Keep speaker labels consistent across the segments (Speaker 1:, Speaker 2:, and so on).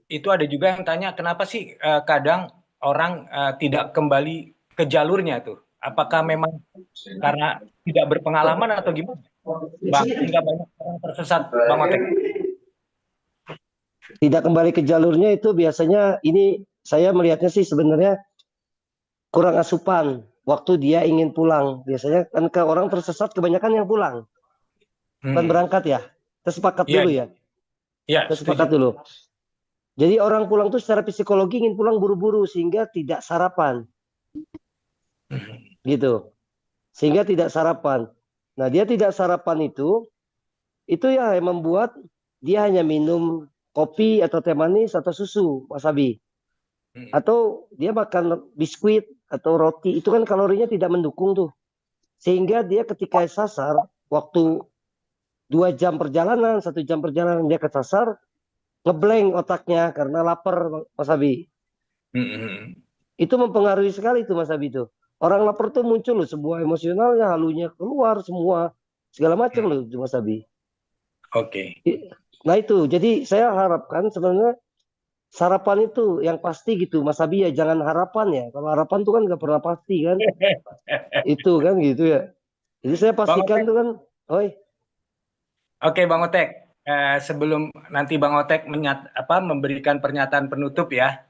Speaker 1: Itu ada juga yang tanya kenapa sih kadang orang tidak kembali ke jalurnya tuh? Apakah memang karena tidak berpengalaman atau gimana? Bang, sehingga banyak orang tersesat, Bang Otek.
Speaker 2: Tidak kembali ke jalurnya itu biasanya ini saya melihatnya sih sebenarnya kurang asupan waktu dia ingin pulang. Biasanya kan ke orang tersesat kebanyakan yang pulang, bukan
Speaker 1: Hmm.
Speaker 2: berangkat ya. Kita sepakat
Speaker 1: Iya,
Speaker 2: dulu ya.
Speaker 1: iya,
Speaker 2: Kita
Speaker 1: setuju.
Speaker 2: sepakat dulu. Jadi orang pulang tuh secara psikologi ingin pulang buru-buru sehingga tidak sarapan
Speaker 1: Hmm.
Speaker 2: gitu. Sehingga tidak sarapan. Nah, dia tidak sarapan itu ya yang membuat dia hanya minum kopi atau teh manis atau susu, Mas Abi.
Speaker 1: Hmm.
Speaker 2: Atau dia makan biskuit atau roti, itu kan kalorinya tidak mendukung tuh. Sehingga dia ketika sasar, waktu 2 jam perjalanan, 1 jam perjalanan dia kesasar, ngeblank otaknya karena lapar, Mas Abi.
Speaker 1: Hmm.
Speaker 2: Itu mempengaruhi sekali tuh Mas Abi tuh. Orang lapar tuh muncul loh sebuah emosionalnya, halunya keluar semua, segala macam
Speaker 1: Hmm.
Speaker 2: loh Mas Abi.
Speaker 1: Oke.
Speaker 2: Nah itu, jadi saya harapkan sebenarnya sarapan itu yang pasti gitu, Mas Abi ya jangan harapan ya. Kalau harapan tuh kan nggak pernah pasti kan, itu kan gitu ya. Jadi saya
Speaker 1: Bang
Speaker 2: pastikan
Speaker 1: Otek.
Speaker 2: tuh kan, oi,
Speaker 1: Oke, Bang Otek. Sebelum nanti Bang Otek memberikan pernyataan penutup ya,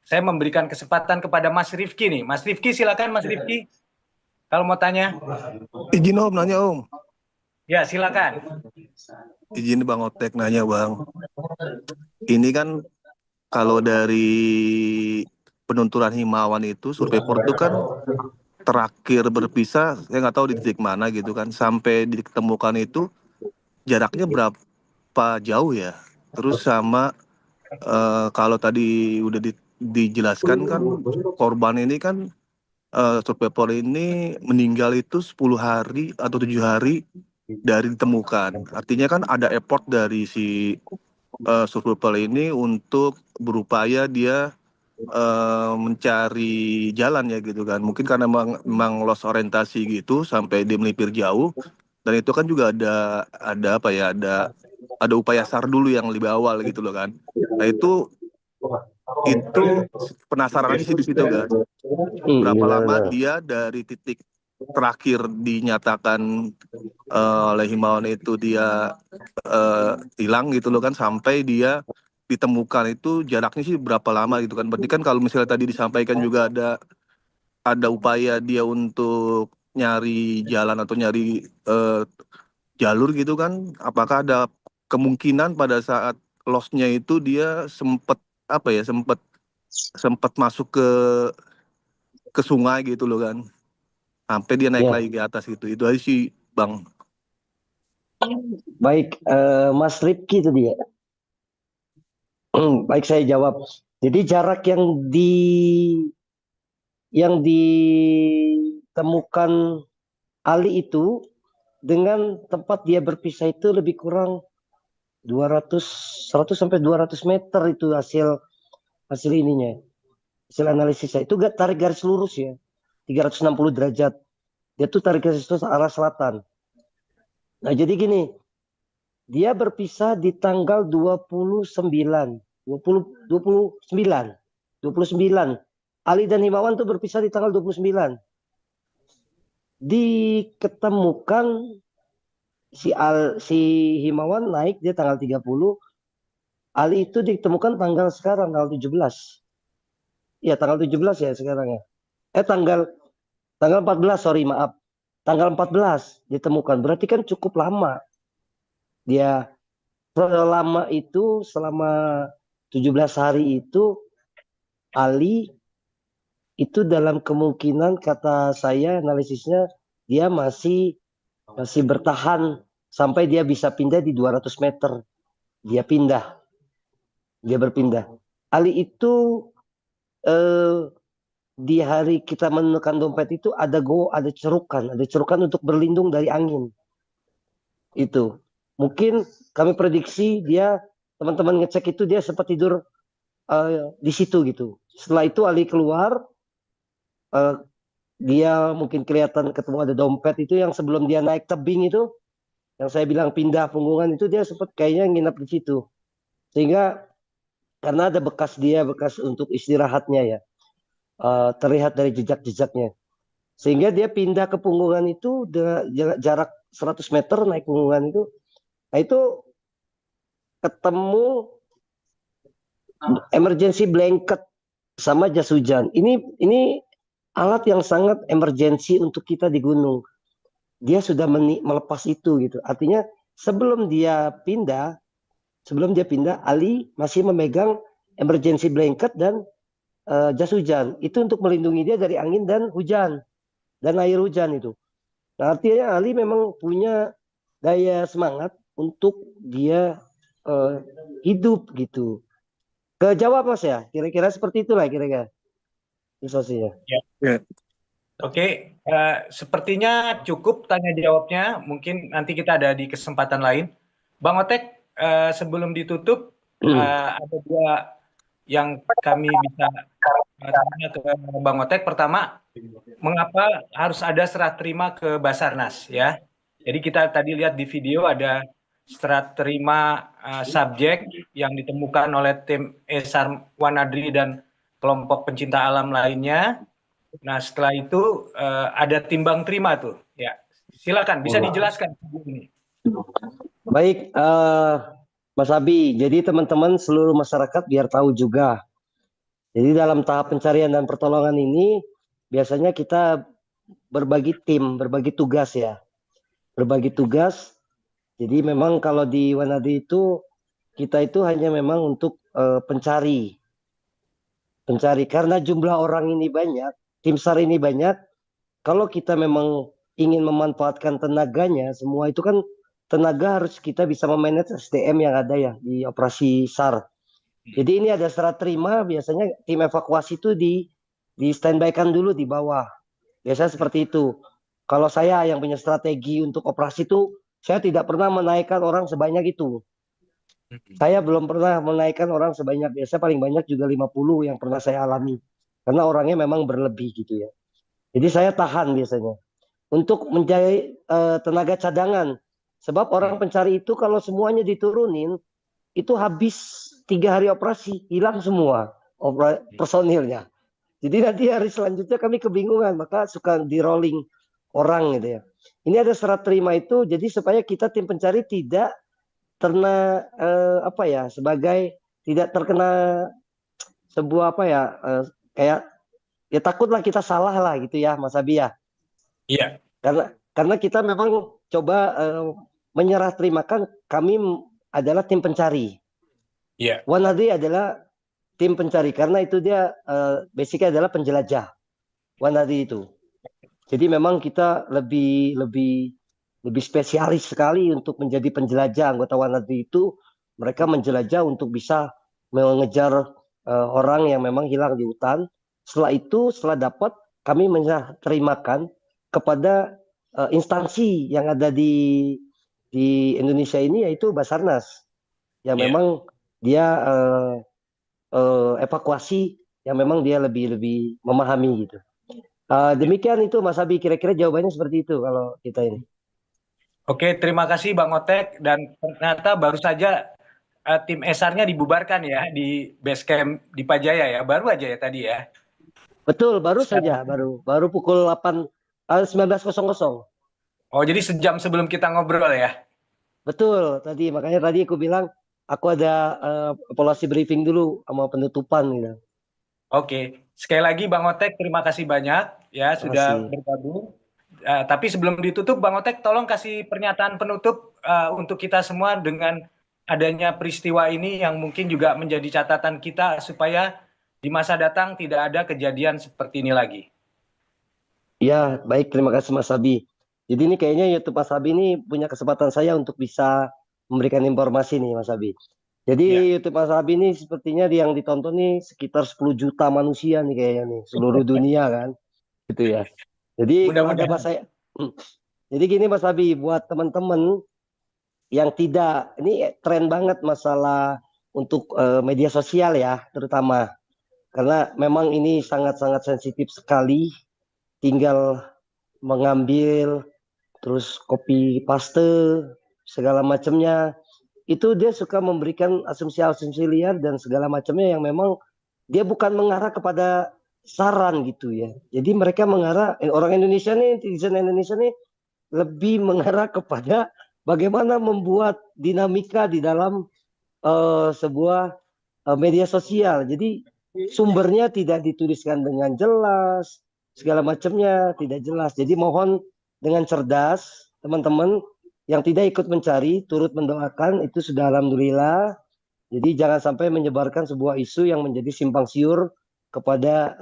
Speaker 1: saya memberikan kesempatan kepada Mas Rifki nih. Mas Rifki, silakan Mas Rifki. Kalau mau tanya,
Speaker 3: Izin Om nanya Om.
Speaker 1: ya silakan.
Speaker 3: Izin Bang Otek nanya Bang. Ini kan kalau dari penunturan Himawan itu Survivor itu kan terakhir berpisah, saya nggak tahu di titik mana gitu kan. Sampai ditemukan itu jaraknya berapa jauh ya? Terus sama kalau tadi udah dijelaskan kan korban ini kan Survivor ini meninggal itu 10 hari atau 7 hari dari ditemukan. Artinya kan ada effort dari si survival ini untuk berupaya dia mencari jalan ya gitu kan. Mungkin karena memang lost orientasi gitu sampai dia melipir jauh. Dan itu kan juga ada apa ya ada upaya SAR dulu yang lebih awal gitu loh kan. Nah itu penasaran aja sih di situ kan. Berapa lama
Speaker 2: gimana?
Speaker 3: dia dari titik terakhir dinyatakan oleh himbauan itu dia hilang gitu loh kan sampai dia ditemukan itu jaraknya sih berapa lama gitu kan. Berarti kan kalau misalnya tadi disampaikan juga ada upaya dia untuk nyari jalan atau nyari jalur gitu kan. Apakah ada kemungkinan pada saat lossnya itu dia sempat apa ya sempat sempat masuk ke sungai gitu loh kan. Sampai dia naik
Speaker 2: Ya,
Speaker 3: lagi ke atas gitu. Itu aja sih Bang.
Speaker 2: baik Mas Rifki tadi ya. Baik saya jawab. Jadi jarak yang ditemukan Ali itu dengan tempat dia berpisah itu lebih kurang 200 100 sampai 200 meter itu hasil hasil ininya. Hasil analisisnya itu gak tarik garis lurus ya. 360 derajat. Dia tuh tarik garis lurus arah selatan. Nah, jadi gini, dia berpisah di tanggal 29. 20 29. 29. Ali dan Himawan tuh berpisah di tanggal 29. Diketemukan si Himawan naik dia tanggal 30. Ali itu ditemukan tanggal sekarang tanggal 17. Iya, tanggal 17 ya sekarang ya. Tanggal tanggal 14, sorry maaf. Tanggal 14 ditemukan. Berarti kan cukup lama. Dia selama 17 hari itu Ali itu dalam kemungkinan kata saya analisisnya dia masih bertahan sampai dia bisa pindah di 200 meter. Dia pindah, dia berpindah. Ali itu eh, di hari kita menemukan dompet itu ada cerukan untuk berlindung dari angin. Itu. Mungkin kami prediksi dia teman-teman ngecek itu dia sempat tidur di situ gitu. Setelah itu Ali keluar, eh, dia mungkin kelihatan ketemu ada dompet itu yang sebelum dia naik tebing itu, yang saya bilang pindah punggungan itu dia sempat kayaknya nginap di situ. Sehingga karena ada bekas dia, bekas untuk istirahatnya ya. Terlihat dari jejak-jejaknya. Sehingga dia pindah ke punggungan itu jarak 100 meter naik punggungan itu. Nah itu ketemu emergency blanket sama jas hujan. Ini alat yang sangat emergency untuk kita di gunung. Dia sudah melepas itu gitu. Artinya sebelum dia pindah, Ali masih memegang emergency blanket dan jas hujan. Itu untuk melindungi dia dari angin dan hujan dan air hujan itu. Nah, artinya Ali memang punya daya semangat untuk dia hidup gitu. Kejawab Mas ya, kira-kira seperti itulah kira-kira situasinya.
Speaker 3: Ya.
Speaker 1: Oke, sepertinya cukup tanya jawabnya. Mungkin nanti kita ada di kesempatan lain. Bang Otek, sebelum ditutup, ada dua yang kami bisa tanya ke Bang Otek. Pertama, mengapa harus ada serah terima ke Basarnas ya? Jadi kita tadi lihat di video ada serah terima subjek yang ditemukan oleh tim Esar Wanadri dan kelompok pencinta alam lainnya. Nah, setelah itu ada timbang terima tuh. Ya, silakan bisa dijelaskan ini.
Speaker 2: Baik, Mas Abi. Jadi teman-teman seluruh masyarakat biar tahu juga. Jadi dalam tahap pencarian dan pertolongan ini biasanya kita berbagi tim, berbagi tugas ya. Berbagi tugas. Jadi memang kalau di Wanadi itu kita itu hanya memang untuk pencari karena jumlah orang ini banyak, tim SAR ini banyak. Kalau kita memang ingin memanfaatkan tenaganya, semua itu kan tenaga harus kita bisa memanage SDM yang ada ya di operasi SAR. Jadi ini ada serah terima, biasanya tim evakuasi itu di standby-kan dulu di bawah. Biasanya seperti itu. Kalau saya yang punya strategi untuk operasi itu, saya tidak pernah menaikkan orang sebanyak itu. Saya belum pernah menaikkan orang sebanyak, biasa paling banyak juga 50 yang pernah saya alami. Karena orangnya memang berlebih gitu ya. Jadi saya tahan biasanya. Untuk mencari tenaga cadangan. Sebab orang pencari itu kalau semuanya diturunin, itu habis 3 hari operasi, hilang semua personilnya. Jadi nanti hari selanjutnya kami kebingungan, maka suka di rolling orang gitu ya. Ini ada serah terima itu, jadi supaya kita tim pencari tidak terkena apa ya, sebagai tidak terkena sebuah apa ya, kayak ya takutlah kita salah lah gitu ya Mas Abi ya.
Speaker 1: Iya.
Speaker 2: Karena kita memang coba menyerah terimakan kami adalah tim pencari.
Speaker 1: Iya.
Speaker 2: Wanadi adalah tim pencari karena itu dia basicnya adalah penjelajah. Wanadi itu. Jadi memang kita lebih spesialis sekali untuk menjadi penjelajah. Anggota Wanadi itu mereka menjelajah untuk bisa mengejar orang yang memang hilang di hutan. Setelah itu, setelah dapat, kami terimakan kepada instansi yang ada di Indonesia ini, yaitu Basarnas, yang memang dia evakuasi, yang memang dia lebih memahami gitu. Demikian itu Mas Abi, kira-kira jawabannya seperti itu kalau kita ini.
Speaker 1: Oke, terima kasih Bang Otek, dan ternyata baru saja tim Esarnya dibubarkan ya di base camp di Pajaya ya, baru aja ya tadi ya.
Speaker 2: Betul, baru saja, baru pukul 19.00.
Speaker 1: Oh, jadi sejam sebelum kita ngobrol ya.
Speaker 2: Betul, makanya tadi aku bilang aku ada evaluasi briefing dulu sama penutupan gitu.
Speaker 1: Oke, sekali lagi Bang Otek terima kasih banyak ya sudah bergabung. Tapi sebelum ditutup Bang Otek tolong kasih pernyataan penutup untuk kita semua dengan adanya peristiwa ini yang mungkin juga menjadi catatan kita supaya di masa datang tidak ada kejadian seperti ini lagi.
Speaker 2: Ya, baik, terima kasih Mas Abi. Jadi ini kayaknya YouTube Mas Abi ini punya kesempatan saya untuk bisa memberikan informasi nih Mas Abi. Jadi YouTube Mas Abi ini sepertinya yang ditonton nih sekitar 10 juta manusia nih kayaknya nih, seluruh dunia kan. Gitu ya. Jadi kalau ada Mas saya jadi gini Mas Abi, buat teman-teman yang tidak, ini tren banget masalah untuk media sosial ya, terutama karena memang ini sangat-sangat sensitif sekali. Tinggal mengambil terus copy paste segala macamnya itu dia suka memberikan asumsi-asumsi liar dan segala macamnya yang memang dia bukan mengarah kepada saran gitu ya. Jadi mereka mengarah, orang Indonesia nih, netizen Indonesia nih lebih mengarah kepada bagaimana membuat dinamika di dalam sebuah media sosial. Jadi sumbernya tidak dituliskan dengan jelas, segala macamnya tidak jelas. Jadi mohon dengan cerdas teman-teman yang tidak ikut mencari, turut mendoakan itu sudah alhamdulillah. Jadi jangan sampai menyebarkan sebuah isu yang menjadi simpang siur kepada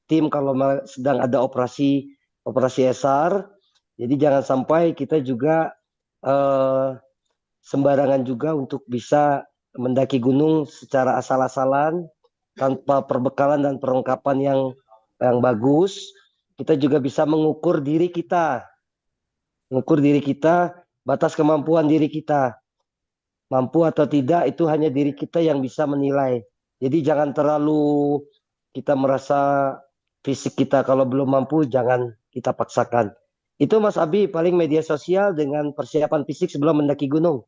Speaker 2: tim kalau sedang ada operasi SAR. Jadi jangan sampai kita juga sembarangan juga untuk bisa mendaki gunung secara asal-asalan tanpa perbekalan dan perlengkapan yang bagus. Kita juga bisa mengukur diri kita, batas kemampuan diri kita. Mampu atau tidak itu hanya diri kita yang bisa menilai. Jadi jangan terlalu kita merasa fisik kita kalau belum mampu jangan kita paksakan. Itu Mas Abi paling media sosial dengan persiapan fisik sebelum mendaki gunung.